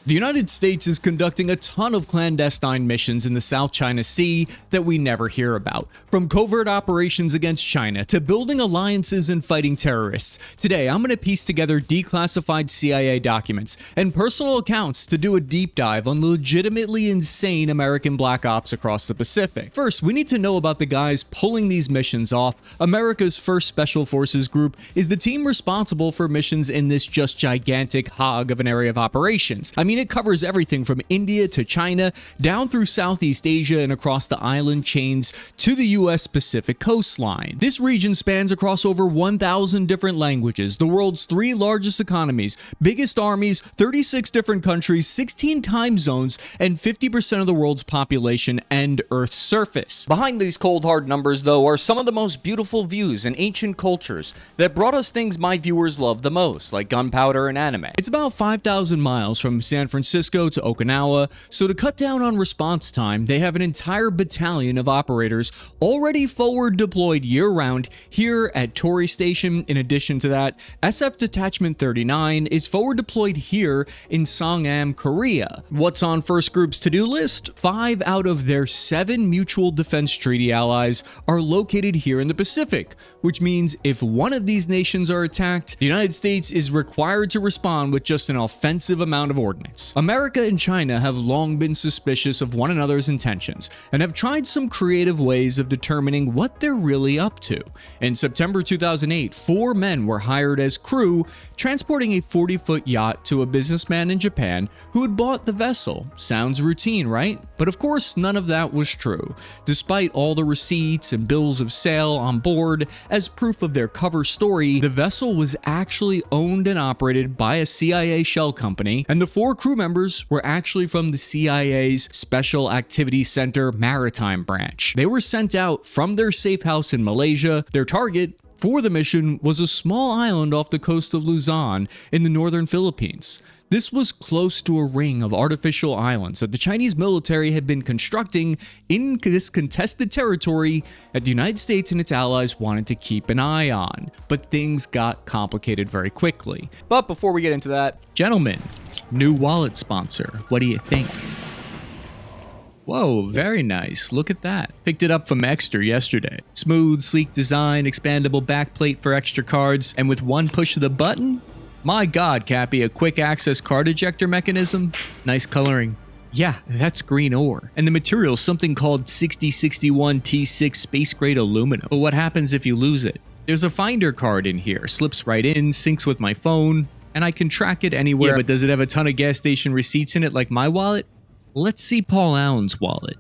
The United States is conducting a ton of clandestine missions in the South China Sea that we never hear about. From covert operations against China to building alliances and fighting terrorists. Today, I'm going to piece together declassified CIA documents and personal accounts to do a deep dive on the legitimately insane American black ops across the Pacific. First, we need to know about the guys pulling these missions off. America's 1st Special Forces Group is the team responsible for missions in this just gigantic hog of an area of operations. I mean, it covers everything from India to China, down through Southeast Asia and across the island chains to the US Pacific coastline. This region spans across over 1,000 different languages, the world's 3 largest economies, biggest armies, 36 different countries, 16 time zones, and 50% of the world's population and Earth's surface. Behind these cold hard numbers, though, are some of the most beautiful views and ancient cultures that brought us things my viewers love the most, like gunpowder and anime. It's about 5,000 miles from San Francisco to Okinawa, so to cut down on response time, they have an entire battalion of operators already forward deployed year-round here at Torii Station. In addition to that, SF Detachment 39 is forward deployed here in Songam, Korea. What's on First Group's to-do list? 5 out of their 7 mutual defense treaty allies are located here in the Pacific, which means if one of these nations are attacked, the United States is required to respond with just an offensive amount of ordnance. America and China have long been suspicious of one another's intentions and have tried some creative ways of determining what they're really up to. In September 2008, 4 men were hired as crew transporting a 40-foot yacht to a businessman in Japan who had bought the vessel. Sounds routine, right? But of course, none of that was true. Despite all the receipts and bills of sale on board as proof of their cover story, the vessel was actually owned and operated by a CIA shell company, and the 4 crew members were actually from the CIA's Special Activities Center Maritime Branch. They were sent out from their safe house in Malaysia. Their target for the mission was a small island off the coast of Luzon in the northern Philippines. This was close to a ring of artificial islands that the Chinese military had been constructing in this contested territory that the United States and its allies wanted to keep an eye on. But things got complicated very quickly. But before we get into that, gentlemen, new wallet sponsor, what do you think? Whoa, very nice. Look at that. Picked it up from Extra yesterday. Smooth, sleek design, expandable backplate for extra cards, and with one push of the button, my God, Cappy, a quick access card ejector mechanism? Nice coloring. Yeah, that's green ore. And the material is something called 6061 T6 space grade aluminum. But what happens if you lose it? There's a finder card in here. Slips right in, syncs with my phone, and I can track it anywhere. Yeah, but does it have a ton of gas station receipts in it like my wallet? Let's see Paul Allen's wallet.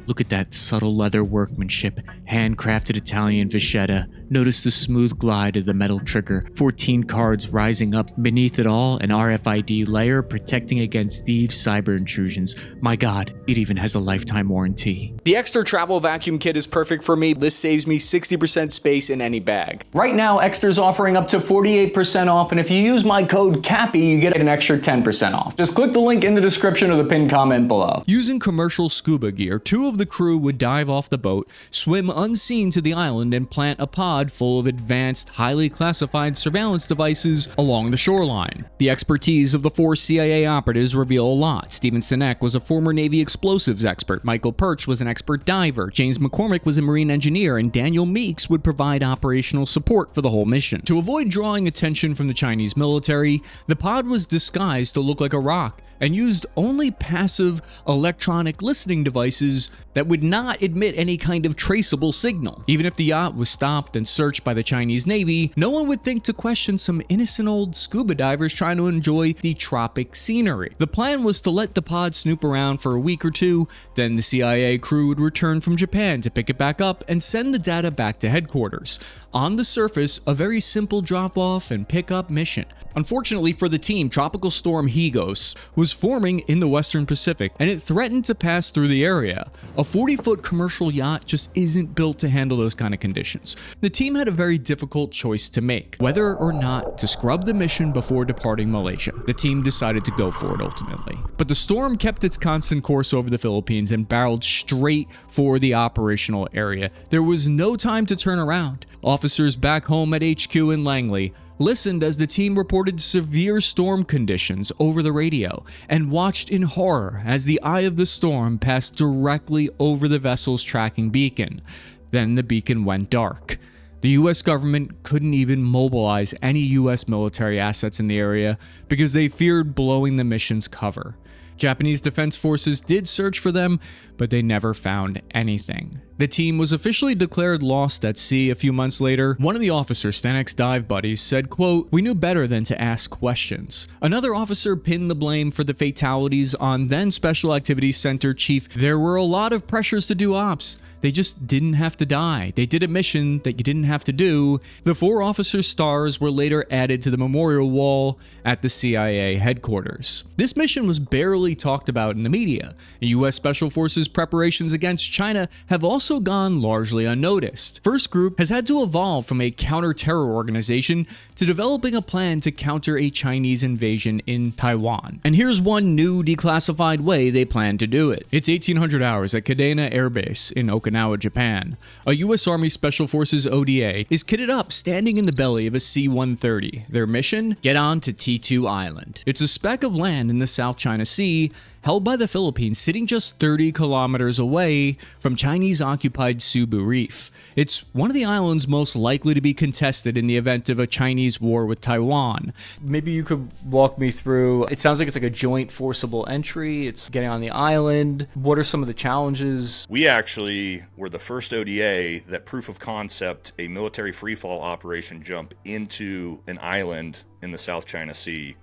Look at that subtle leather workmanship, handcrafted Italian vachetta. Notice the smooth glide of the metal trigger, 14 cards rising up beneath it all, an RFID layer protecting against thieves' cyber intrusions. My God, it even has a lifetime warranty. The extra travel vacuum kit is perfect for me. This saves me 60% space in any bag. Right now, Extra's offering up to 48% off, and if you use my code CAPPY, you get an extra 10% off. Just click the link in the description or the pinned comment below. Using commercial scuba gear, 2 of the crew would dive off the boat, swim unseen to the island, and plant a pod full of advanced, highly classified surveillance devices along the shoreline. The expertise of the 4 CIA operatives reveal a lot. Stephen Sinek was a former Navy explosives expert, Michael Perch was an expert diver, James McCormick was a marine engineer, and Daniel Meeks would provide operational support for the whole mission. To avoid drawing attention from the Chinese military, the pod was disguised to look like a rock and used only passive electronic listening devices that would not emit any kind of traceable signal. Even if the yacht was stopped and searched by the Chinese Navy, no one would think to question some innocent old scuba divers trying to enjoy the tropic scenery. The plan was to let the pod snoop around for a week or 2, then the CIA crew would return from Japan to pick it back up and send the data back to headquarters. On the surface, a very simple drop-off and pick-up mission. Unfortunately for the team, Tropical Storm Higos was forming in the Western Pacific, and it threatened to pass through the area. A 40-foot commercial yacht just isn't built to handle those kind of conditions. The team had a very difficult choice to make, whether or not to scrub the mission before departing Malaysia. The team decided to go for it ultimately. But the storm kept its constant course over the Philippines and barreled straight for the operational area. There was no time to turn around. Officers back home at HQ in Langley listened as the team reported severe storm conditions over the radio, and watched in horror as the eye of the storm passed directly over the vessel's tracking beacon. Then the beacon went dark. The US government couldn't even mobilize any US military assets in the area because they feared blowing the mission's cover. Japanese defense forces did search for them, but they never found anything. The team was officially declared lost at sea a few months later. One of the officers, Stanek's dive buddies, said, quote, "We knew better than to ask questions." Another officer pinned the blame for the fatalities on then Special Activities Center Chief. "There were a lot of pressures to do ops. They just didn't have to die. They did a mission that you didn't have to do." The 4 officers' stars were later added to the memorial wall at the CIA headquarters. This mission was barely talked about in the media. US Special Forces preparations against China have also gone largely unnoticed. First Group has had to evolve from a counter-terror organization to developing a plan to counter a Chinese invasion in Taiwan. And here's one new declassified way they plan to do it. It's 1800 hours at Kadena Air Base in Okinawa, Japan. A US Army Special Forces ODA is kitted up standing in the belly of a C-130. Their mission? Get on to T2 Island. It's a speck of land in the South China Sea, held by the Philippines, sitting just 30 kilometers away from Chinese-occupied Subu Reef. It's one of the islands most likely to be contested in the event of a Chinese war with Taiwan. Maybe you could walk me through, it sounds like it's like a joint forcible entry, it's getting on the island. What are some of the challenges? We actually were the first ODA that proof of concept a military freefall operation jump into an island in the South China Sea.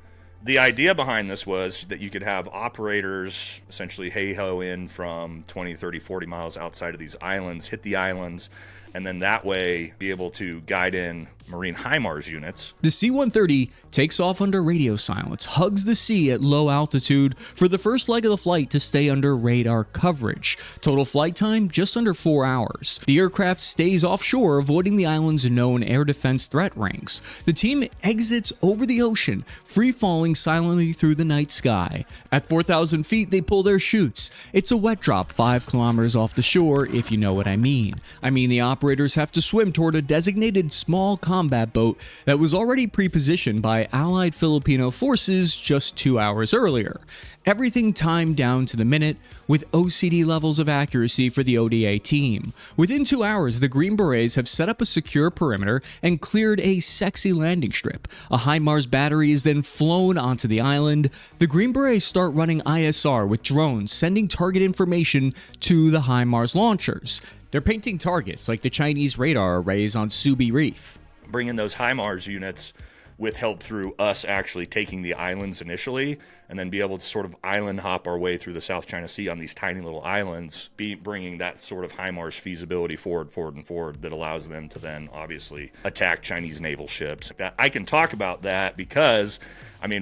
The idea behind this was that you could have operators essentially hey-ho in from 20, 30, 40 miles outside of these islands, hit the islands, and then that way be able to guide in Marine HIMARs units. The C-130 takes off under radio silence, hugs the sea at low altitude for the first leg of the flight to stay under radar coverage. Total flight time, just under 4 hours. The aircraft stays offshore, avoiding the island's known air defense threat rings. The team exits over the ocean, free-falling silently through the night sky. At 4,000 feet, they pull their chutes. It's a wet drop 5 kilometers off the shore, if you know what I mean. The operators have to swim toward a designated small combat boat that was already pre-positioned by Allied Filipino forces just 2 hours earlier. Everything timed down to the minute, with OCD levels of accuracy for the ODA team. Within 2 hours, the Green Berets have set up a secure perimeter and cleared a sexy landing strip. A HIMARS battery is then flown onto the island. The Green Berets start running ISR with drones, sending target information to the HIMARS launchers. They're painting targets like the Chinese radar arrays on Subi Reef. Bringing those HIMARS units with help through us actually taking the islands initially, and then be able to sort of island hop our way through the South China Sea on these tiny little islands, bringing that sort of HIMARS feasibility forward that allows them to then obviously attack Chinese naval ships. I can talk about that because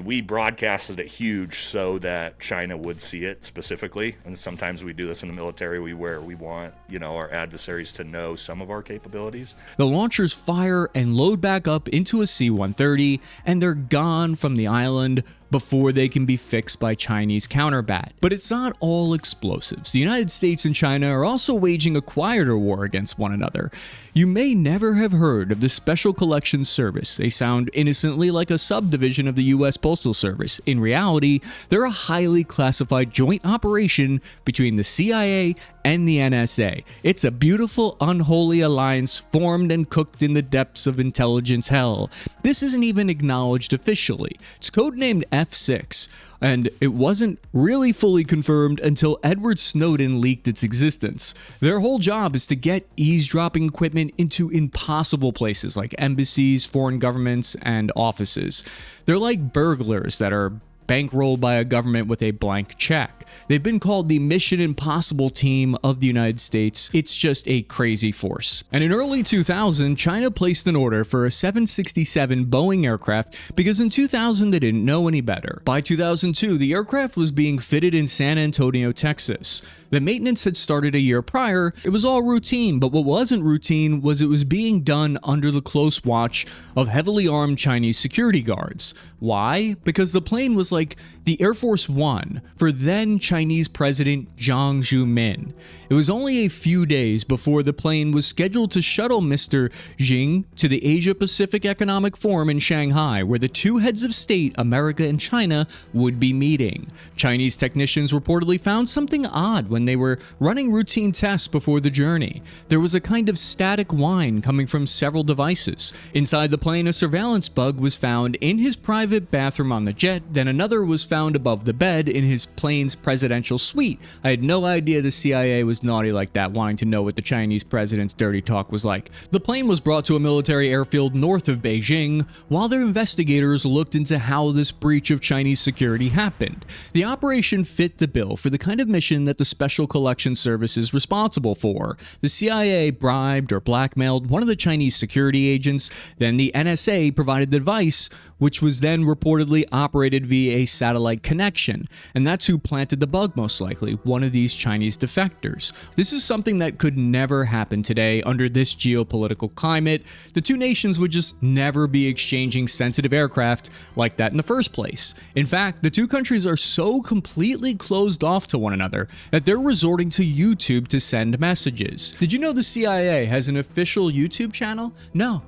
we broadcasted it huge so that China would see it specifically. And sometimes we do this in the military where we want, our adversaries to know some of our capabilities. The launchers fire and load back up into a C-130, and they're gone from the island before they can be fixed by Chinese counterbat. But it's not all explosives. The United States and China are also waging a quieter war against one another. You may never have heard of the Special Collections Service. They sound innocently like a subdivision of the US Postal Service. In reality, they're a highly classified joint operation between the CIA and the NSA. It's a beautiful, unholy alliance formed and cooked in the depths of intelligence hell. This isn't even acknowledged officially. It's codenamed F6, and it wasn't really fully confirmed until Edward Snowden leaked its existence. Their whole job is to get eavesdropping equipment into impossible places like embassies, foreign governments, and offices. They're like burglars that are bankrolled by a government with a blank check. They've been called the Mission Impossible team of the United States. It's just a crazy force. And in early 2000, China placed an order for a 767 Boeing aircraft because in 2000 they didn't know any better. By 2002, the aircraft was being fitted in San Antonio, Texas. The maintenance had started a year prior. It was all routine, but what wasn't routine was it was being done under the close watch of heavily armed Chinese security guards. Why? Because the plane was like the Air Force One for then Chinese President Jiang Zemin. It was only a few days before the plane was scheduled to shuttle Mr. Xi to the Asia-Pacific Economic Forum in Shanghai, where the two heads of state, America and China, would be meeting. Chinese technicians reportedly found something odd when they were running routine tests before the journey. There was a kind of static whine coming from several devices. Inside the plane, a surveillance bug was found in his private bathroom on the jet, then another was found above the bed in his plane's presidential suite. I had no idea the CIA was naughty like that, wanting to know what the Chinese president's dirty talk was like. The plane was brought to a military airfield north of Beijing, while their investigators looked into how this breach of Chinese security happened. The operation fit the bill for the kind of mission that the Special Collection Service is responsible for. The CIA bribed or blackmailed one of the Chinese security agents, then the NSA provided the device, which was then reportedly operated via a satellite connection. And that's who planted the bug, most likely, one of these Chinese defectors. This is something that could never happen today under this geopolitical climate. The two nations would just never be exchanging sensitive aircraft like that in the first place. In fact, the two countries are so completely closed off to one another that they're resorting to YouTube to send messages. Did you know the CIA has an official YouTube channel? No.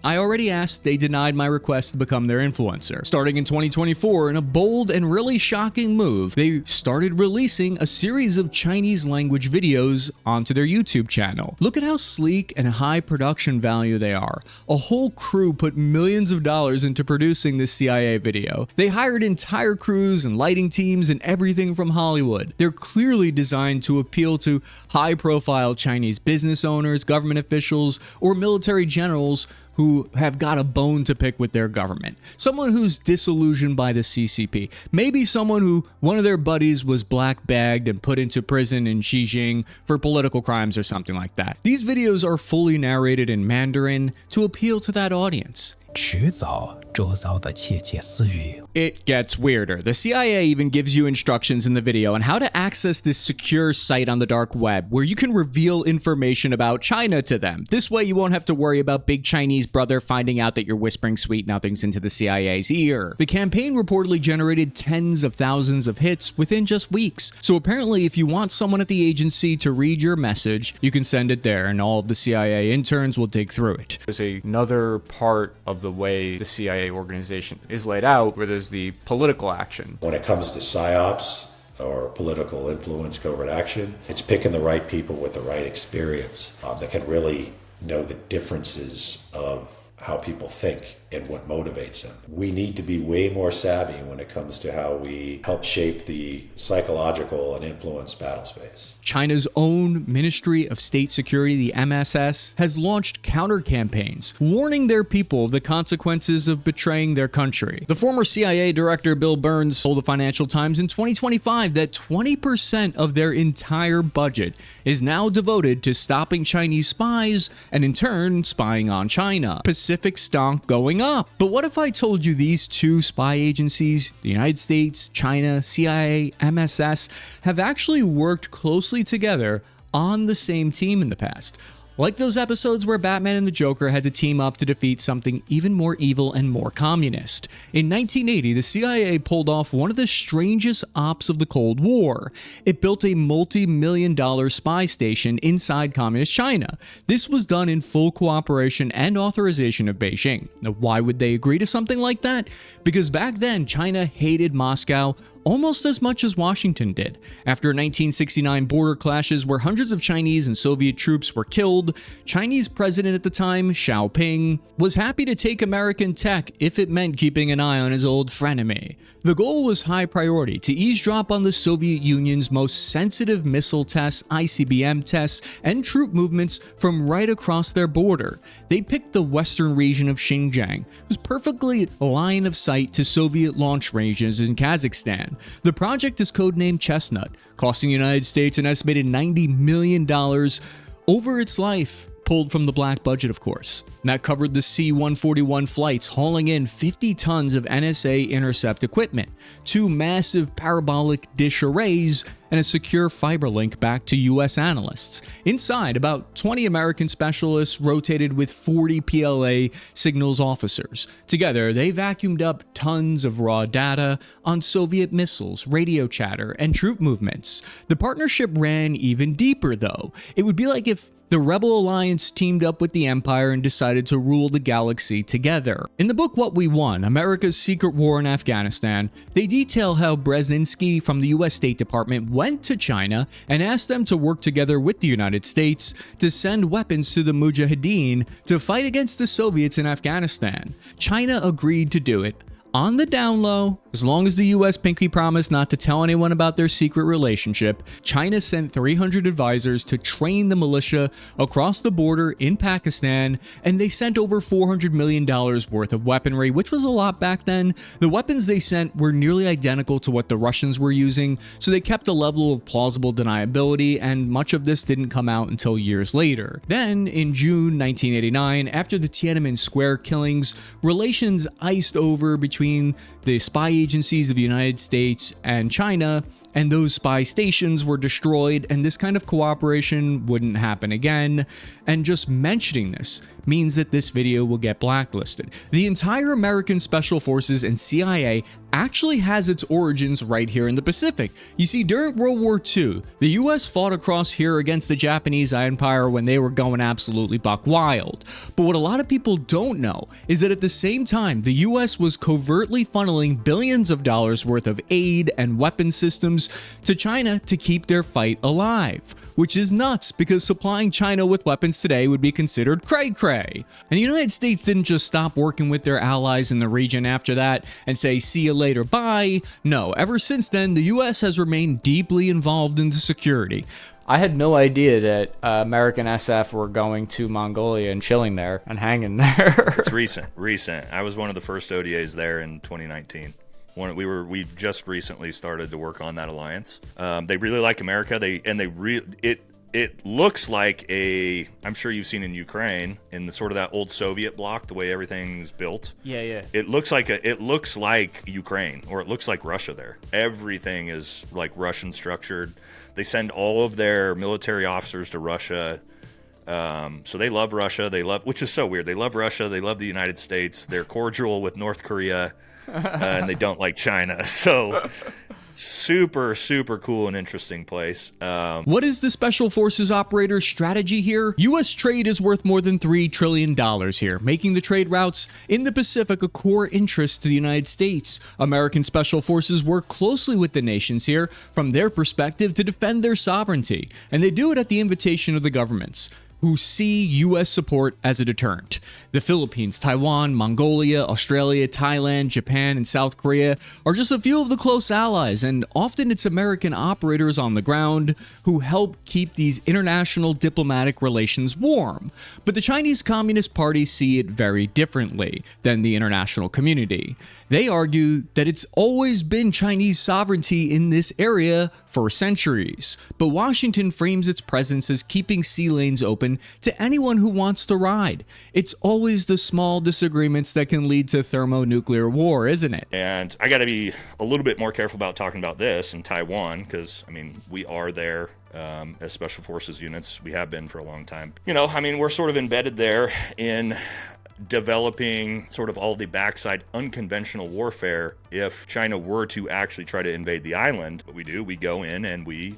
I already asked, they denied my request to become their influencer. Starting in 2024, in a bold and really shocking move, they started releasing a series of Chinese language videos onto their YouTube channel. Look at how sleek and high production value they are. A whole crew put millions of dollars into producing this CIA video. They hired entire crews and lighting teams and everything from Hollywood. They're clearly designed to appeal to high-profile Chinese business owners, government officials, or military generals who have got a bone to pick with their government. Someone who's disillusioned by the CCP. Maybe someone who one of their buddies was black-bagged and put into prison in Xi for political crimes or something like that. These videos are fully narrated in Mandarin to appeal to that audience. 迟早周遭的窃窃私语 It gets weirder. The CIA even gives you instructions in the video on how to access this secure site on the dark web where you can reveal information about China to them. This way you won't have to worry about big Chinese brother finding out that you're whispering sweet nothings into the CIA's ear. The campaign reportedly generated tens of thousands of hits within just weeks. So apparently if you want someone at the agency to read your message, you can send it there and all of the CIA interns will dig through it. There's another part of the way the CIA organization is laid out where there's the political action. When it comes to psyops or political influence, covert action, it's picking the right people with the right experience that can really know the differences of how people think and what motivates them. We need to be way more savvy when it comes to how we help shape the psychological and influence battle space. China's own Ministry of State Security, the MSS, has launched counter campaigns, warning their people of the consequences of betraying their country. The former CIA director Bill Burns told the Financial Times in 2025 that 20% of their entire budget is now devoted to stopping Chinese spies and in turn spying on China. Pacific stonk going up. But what if I told you these two spy agencies, the United States, China, CIA, MSS, have actually worked closely together on the same team in the past? Like those episodes where Batman and the Joker had to team up to defeat something even more evil and more communist. In 1980, the CIA pulled off one of the strangest ops of the Cold War. It built a multi-million-dollar spy station inside communist China. This was done in full cooperation and authorization of Beijing. Now, why would they agree to something like that? Because back then, China hated Moscow almost as much as Washington did. After 1969 border clashes where hundreds of Chinese and Soviet troops were killed, Chinese president at the time, Xiaoping, was happy to take American tech if it meant keeping an eye on his old frenemy. The goal was high priority, to eavesdrop on the Soviet Union's most sensitive missile tests, ICBM tests, and troop movements from right across their border. They picked the western region of Xinjiang. It was perfectly line of sight to Soviet launch ranges in Kazakhstan. The project is codenamed Chestnut, costing the United States an estimated $90 million over its life, pulled from the black budget, of course. and that covered the C-141 flights hauling in 50 tons of NSA intercept equipment, 2 massive parabolic dish arrays, and a secure fiber link back to US analysts. Inside, about 20 American specialists rotated with 40 PLA signals officers. Together, they vacuumed up tons of raw data on Soviet missiles, radio chatter, and troop movements. The partnership ran even deeper, though. It would be like if the Rebel Alliance teamed up with the Empire and decided to rule the galaxy together. In the book What We Won, America's Secret War in Afghanistan, they detail how Brzezinski from the US State Department went to China and asked them to work together with the United States to send weapons to the Mujahideen to fight against the Soviets in Afghanistan. China agreed to do it on the down low. As long as the US pinky promised not to tell anyone about their secret relationship, China sent 300 advisors to train the militia across the border in Pakistan, and they sent over $400 million worth of weaponry, which was a lot back then. The weapons they sent were nearly identical to what the Russians were using, so they kept a level of plausible deniability, and much of this didn't come out until years later. Then, in June 1989, after the Tiananmen Square killings, relations iced over between the spy agencies of the United States and China, and those spy stations were destroyed, and this kind of cooperation wouldn't happen again. And just mentioning this means that this video will get blacklisted. The entire American Special Forces and CIA actually has its origins right here in the Pacific. You see, during World War II, the US fought across here against the Japanese Empire when they were going absolutely buck wild. But what a lot of people don't know is that at the same time, the US was covertly funneling billions of dollars worth of aid and weapon systems to China to keep their fight alive. Which is nuts, because supplying China with weapons today would be considered cray-cray. And the United States didn't just stop working with their allies in the region after that and say, see you later, bye. No, ever since then, the US has remained deeply involved in the security. I had no idea that American SF were going to Mongolia and chilling there and hanging there. It's recent. I was one of the first ODAs there in 2019. We just recently started to work on that alliance. They really like America. It looks like I'm sure you've seen in Ukraine, in the sort of that old Soviet bloc, the way everything's built. Yeah. It looks like Ukraine, or it looks like Russia there. Everything is like Russian structured. They send all of their military officers to Russia. So they love Russia. Which is so weird. They love Russia. They love the United States. They're cordial with North Korea. And they don't like China. So super, super cool and interesting place. What is the Special Forces operator's strategy here? U.S. trade is worth more than $3 trillion here, making the trade routes in the Pacific a core interest to the United States. American Special Forces work closely with the nations here from their perspective to defend their sovereignty, and they do it at the invitation of the governments, who see U.S. support as a deterrent. The Philippines, Taiwan, Mongolia, Australia, Thailand, Japan, and South Korea are just a few of the close allies, and often it's American operators on the ground who help keep these international diplomatic relations warm. But the Chinese Communist Party see it very differently than the international community. They argue that it's always been Chinese sovereignty in this area for centuries, but Washington frames its presence as keeping sea lanes open to anyone who wants to ride. It's always the small disagreements that can lead to thermonuclear war, isn't it? And I got to be a little bit more careful about talking about this in Taiwan, because, we are there as Special Forces units. We have been for a long time. We're sort of embedded there in developing sort of all the backside unconventional warfare. If China were to actually try to invade the island, what we do, we go in and we,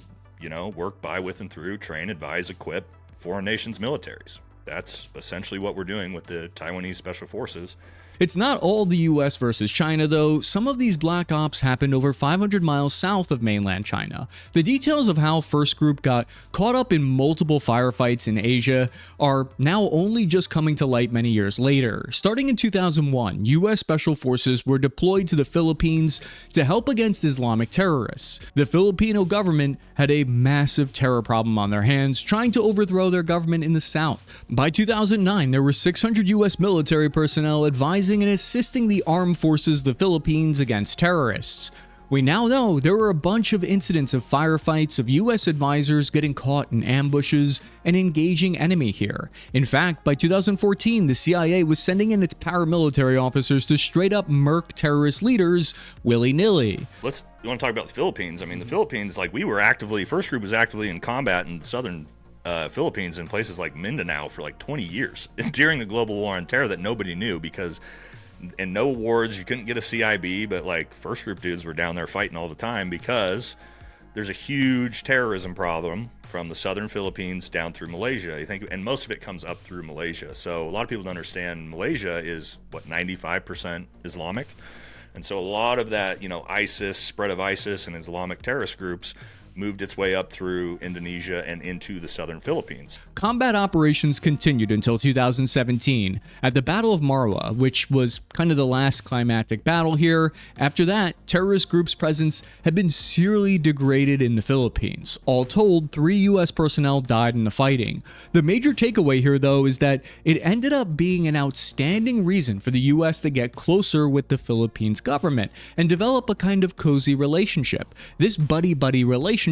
work by, with, and through, train, advise, equip foreign nations' militaries. That's essentially what we're doing with the Taiwanese Special Forces. It's not all the US versus China, though. Some of these black ops happened over 500 miles south of mainland China. The details of how First Group got caught up in multiple firefights in Asia are now only just coming to light many years later. Starting in 2001, US Special Forces were deployed to the Philippines to help against Islamic terrorists. The Filipino government had a massive terror problem on their hands, trying to overthrow their government in the south. By 2009, there were 600 US military personnel advising and assisting the armed forces of the Philippines against terrorists. We now know there were a bunch of incidents of firefights of US advisors getting caught in ambushes and engaging enemy here. In fact, by 2014, the CIA was sending in its paramilitary officers to straight up murk terrorist leaders willy-nilly. You want to talk about the Philippines? I mean, the Philippines, like, first group was actively in combat in southern Philippines in places like Mindanao for like 20 years during the global war on terror that nobody knew, because in no awards you couldn't get a CIB, but like first group dudes were down there fighting all the time because there's a huge terrorism problem from the southern Philippines down through Malaysia. And most of it comes up through Malaysia. So a lot of people don't understand Malaysia is 95% Islamic. And so a lot of that, spread of ISIS and Islamic terrorist groups moved its way up through Indonesia and into the southern Philippines. Combat operations continued until 2017 at the Battle of Marwa, which was kind of the last climactic battle here. After that, terrorist groups' presence had been severely degraded in the Philippines. All told, 3 US personnel died in the fighting. The major takeaway here, though, is that it ended up being an outstanding reason for the US to get closer with the Philippines government and develop a kind of cozy relationship. This buddy-buddy relationship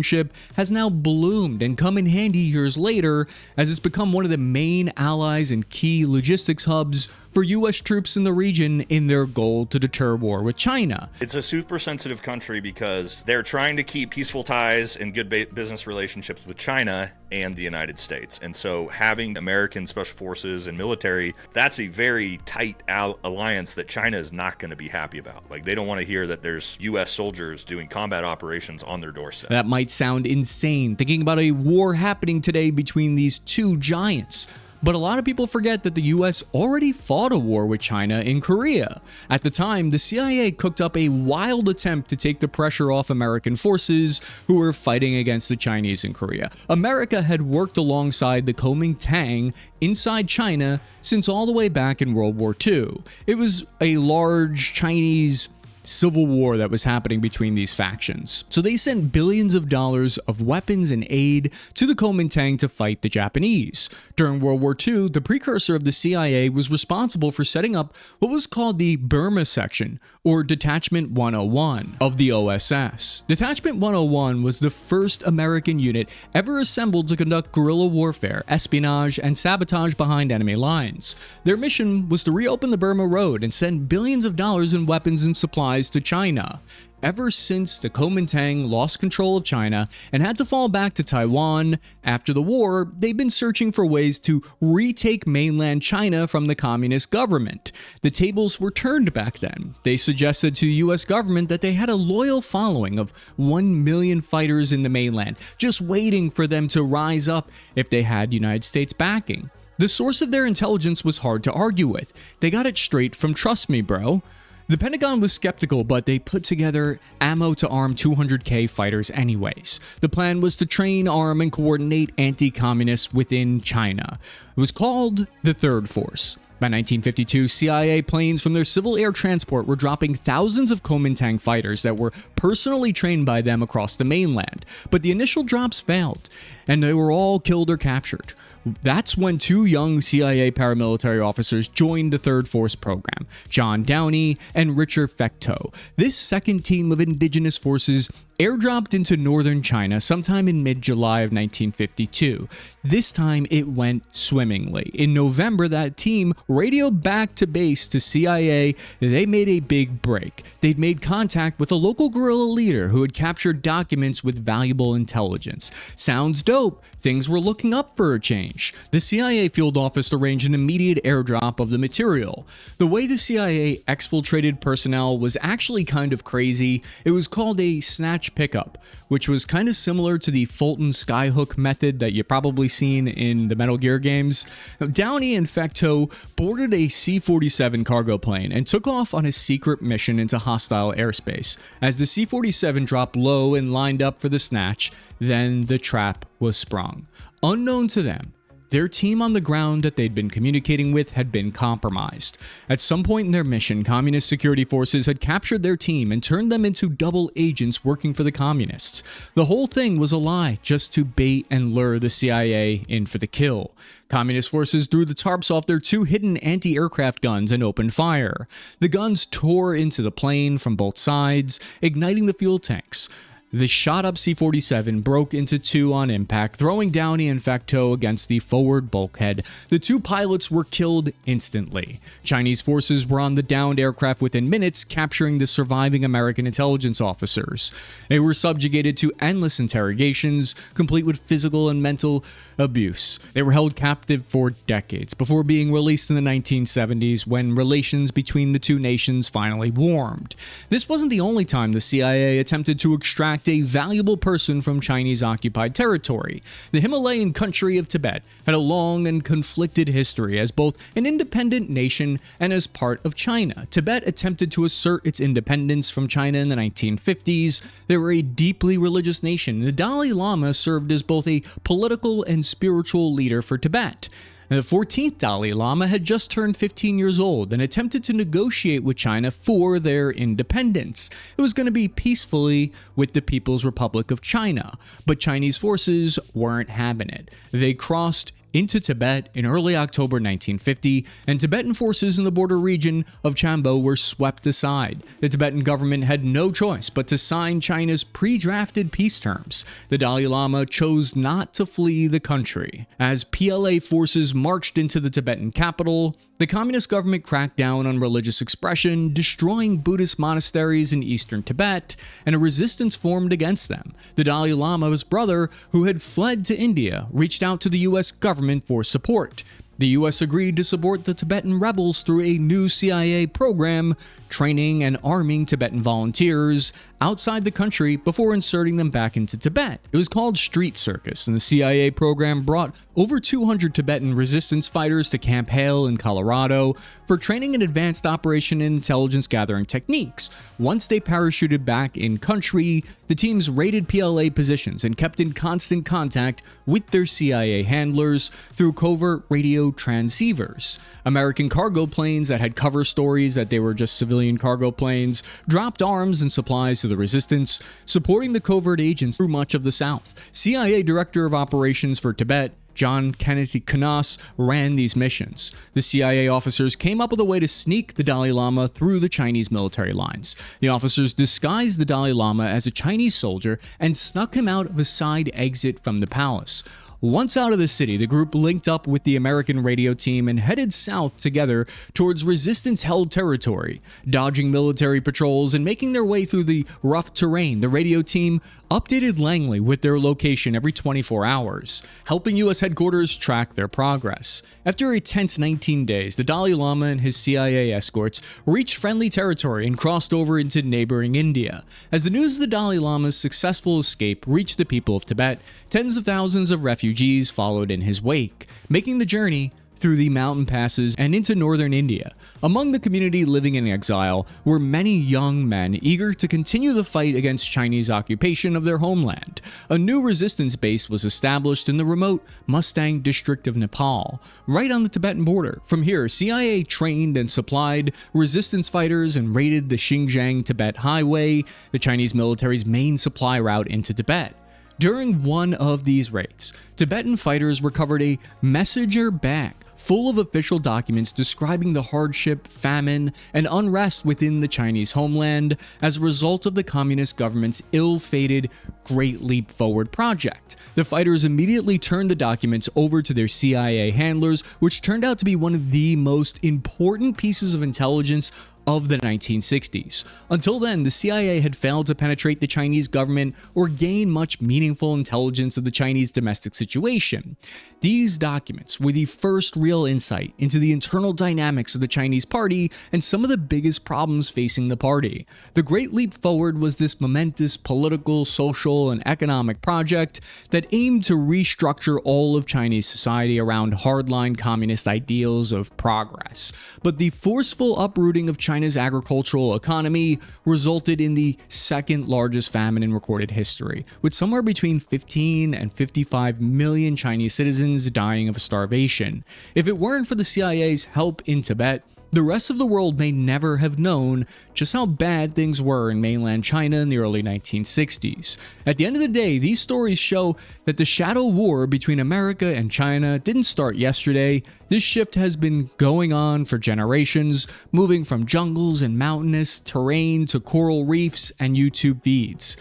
has now bloomed and come in handy years later, as it's become one of the main allies and key logistics hubs for US troops in the region in their goal to deter war with China. It's a super sensitive country because they're trying to keep peaceful ties and good business relationships with China and the United States. And so having American special forces and military, that's a very tight alliance that China is not going to be happy about. Like, they don't want to hear that there's US soldiers doing combat operations on their doorstep. That might sound insane, thinking about a war happening today between these two giants. But a lot of people forget that the US already fought a war with China in Korea. At the time, the CIA cooked up a wild attempt to take the pressure off American forces who were fighting against the Chinese in Korea. America had worked alongside the Kuomintang inside China since all the way back in World War II. It was a large Chinese civil war that was happening between these factions. So they sent billions of dollars of weapons and aid to the Kuomintang to fight the Japanese. During World War II, the precursor of the CIA was responsible for setting up what was called the Burma Section, or Detachment 101 of the OSS. Detachment 101 was the first American unit ever assembled to conduct guerrilla warfare, espionage, and sabotage behind enemy lines. Their mission was to reopen the Burma Road and send billions of dollars in weapons and supplies to China. Ever since the Kuomintang lost control of China and had to fall back to Taiwan after the war, they've been searching for ways to retake mainland China from the communist government. The tables were turned back then. They suggested to the US government that they had a loyal following of 1 million fighters in the mainland, just waiting for them to rise up if they had United States backing. The source of their intelligence was hard to argue with. They got it straight from Trust Me, Bro. The Pentagon was skeptical, but they put together ammo to arm 200K fighters anyways. The plan was to train, arm, and coordinate anti-communists within China. It was called the Third Force. By 1952, CIA planes from their civil air transport were dropping thousands of Kuomintang fighters that were personally trained by them across the mainland. But the initial drops failed, and they were all killed or captured. That's when 2 young CIA paramilitary officers joined the Third Force program, John Downey and Richard Fecteau. This second team of indigenous forces airdropped into northern China sometime in mid-July of 1952. This time it went swimmingly. In November, that team radioed back to base to CIA. They made a big break. They'd made contact with a local guerrilla leader who had captured documents with valuable intelligence. Sounds dope. Things were looking up for a change. The CIA field office arranged an immediate airdrop of the material. The way the CIA exfiltrated personnel was actually kind of crazy. It was called a snatch pickup, which was kind of similar to the Fulton Skyhook method that you've probably seen in the Metal Gear games. Now, Downey and Fecteau boarded a C-47 cargo plane and took off on a secret mission into hostile airspace. As the C-47 dropped low and lined up for the snatch, then the trap was sprung. Unknown to them, Their team on the ground that they'd been communicating with had been compromised. At some point in their mission, communist security forces had captured their team and turned them into double agents working for the communists. The whole thing was a lie, just to bait and lure the CIA in for the kill. Communist forces threw the tarps off their 2 hidden anti-aircraft guns and opened fire. The guns tore into the plane from both sides, igniting the fuel tanks. The shot-up C-47 broke into 2 on impact, throwing Downey and Facto against the forward bulkhead. The 2 pilots were killed instantly. Chinese forces were on the downed aircraft within minutes, capturing the surviving American intelligence officers. They were subjugated to endless interrogations, complete with physical and mental abuse. They were held captive for decades, before being released in the 1970s when relations between the 2 nations finally warmed. This wasn't the only time the CIA attempted to extract a valuable person from Chinese-occupied territory. The Himalayan country of Tibet had a long and conflicted history as both an independent nation and as part of China. Tibet attempted to assert its independence from China in the 1950s. They were a deeply religious nation. The Dalai Lama served as both a political and spiritual leader for Tibet. The 14th Dalai Lama had just turned 15 years old and attempted to negotiate with China for their independence. It was going to be peacefully with the People's Republic of China, but Chinese forces weren't having it. They crossed into Tibet in early October 1950, and Tibetan forces in the border region of Chambo were swept aside. The Tibetan government had no choice but to sign China's pre-drafted peace terms. The Dalai Lama chose not to flee the country. As PLA forces marched into the Tibetan capital, the communist government cracked down on religious expression, destroying Buddhist monasteries in eastern Tibet, and a resistance formed against them. The Dalai Lama's brother, who had fled to India, reached out to the US government for support. The US agreed to support the Tibetan rebels through a new CIA program, training and arming Tibetan volunteers outside the country before inserting them back into Tibet. It was called Street Circus, and the CIA program brought over 200 Tibetan resistance fighters to Camp Hale in Colorado for training in advanced operation and intelligence gathering techniques. Once they parachuted back in country, the teams raided PLA positions and kept in constant contact with their CIA handlers through covert radio transceivers. American cargo planes that had cover stories that they were just civilian cargo planes dropped arms and supplies to the resistance, supporting the covert agents through much of the South. CIA Director of Operations for Tibet, John Kennedy Knaus, ran these missions. The CIA officers came up with a way to sneak the Dalai Lama through the Chinese military lines. The officers disguised the Dalai Lama as a Chinese soldier and snuck him out of a side exit from the palace. Once out of the city, the group linked up with the American radio team and headed south together towards resistance-held territory. Dodging military patrols and making their way through the rough terrain, the radio team updated Langley with their location every 24 hours, helping U.S. headquarters track their progress. After a tense 19 days, the Dalai Lama and his CIA escorts reached friendly territory and crossed over into neighboring India. As the news of the Dalai Lama's successful escape reached the people of Tibet, tens of thousands of refugees followed in his wake, making the journey through the mountain passes and into northern India. Among the community living in exile were many young men eager to continue the fight against Chinese occupation of their homeland. A new resistance base was established in the remote Mustang district of Nepal, right on the Tibetan border. From here, CIA trained and supplied resistance fighters and raided the Xinjiang-Tibet Highway, the Chinese military's main supply route into Tibet. During one of these raids, Tibetan fighters recovered a messenger bag full of official documents describing the hardship, famine, and unrest within the Chinese homeland as a result of the communist government's ill-fated Great Leap Forward project. The fighters immediately turned the documents over to their CIA handlers, which turned out to be one of the most important pieces of intelligence of the 1960s. Until then, the CIA had failed to penetrate the Chinese government or gain much meaningful intelligence of the Chinese domestic situation. These documents were the first real insight into the internal dynamics of the Chinese party and some of the biggest problems facing the party. The Great Leap Forward was this momentous political, social, and economic project that aimed to restructure all of Chinese society around hardline communist ideals of progress. But the forceful uprooting of China's China's agricultural economy resulted in the second largest famine in recorded history, with somewhere between 15 and 55 million Chinese citizens dying of starvation. If it weren't for the CIA's help in Tibet, the rest of the world may never have known just how bad things were in mainland China in the early 1960s. At the end of the day, these stories show that the shadow war between America and China didn't start yesterday. This shift has been going on for generations, moving from jungles and mountainous terrain to coral reefs and YouTube feeds.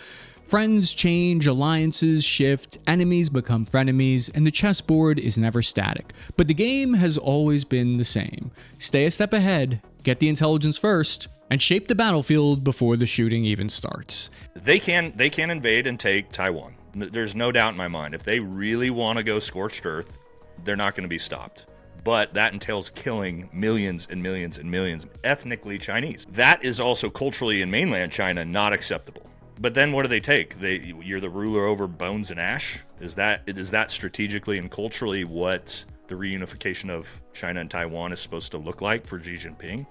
Friends change, alliances shift, enemies become frenemies, and the chessboard is never static. But the game has always been the same. Stay a step ahead, get the intelligence first, and shape the battlefield before the shooting even starts. They can invade and take Taiwan. There's no doubt in my mind. If they really want to go scorched earth, they're not going to be stopped. But that entails killing millions and millions and millions of ethnically Chinese. That is also culturally in mainland China not acceptable. But then what do they take? You're the ruler over bones and ash? Is that strategically and culturally what the reunification of China and Taiwan is supposed to look like for Xi Jinping?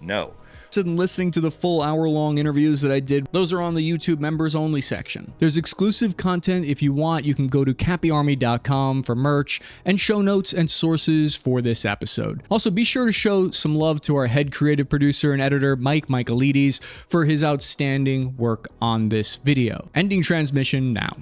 No. And listening to the full hour-long interviews that I did, those are on the YouTube members only section. There's exclusive content if you want. You can go to cappyarmy.com for merch and show notes and sources for this episode. Also, be sure to show some love to our head creative producer and editor, Mike Michaelides, for his outstanding work on this video. Ending transmission now.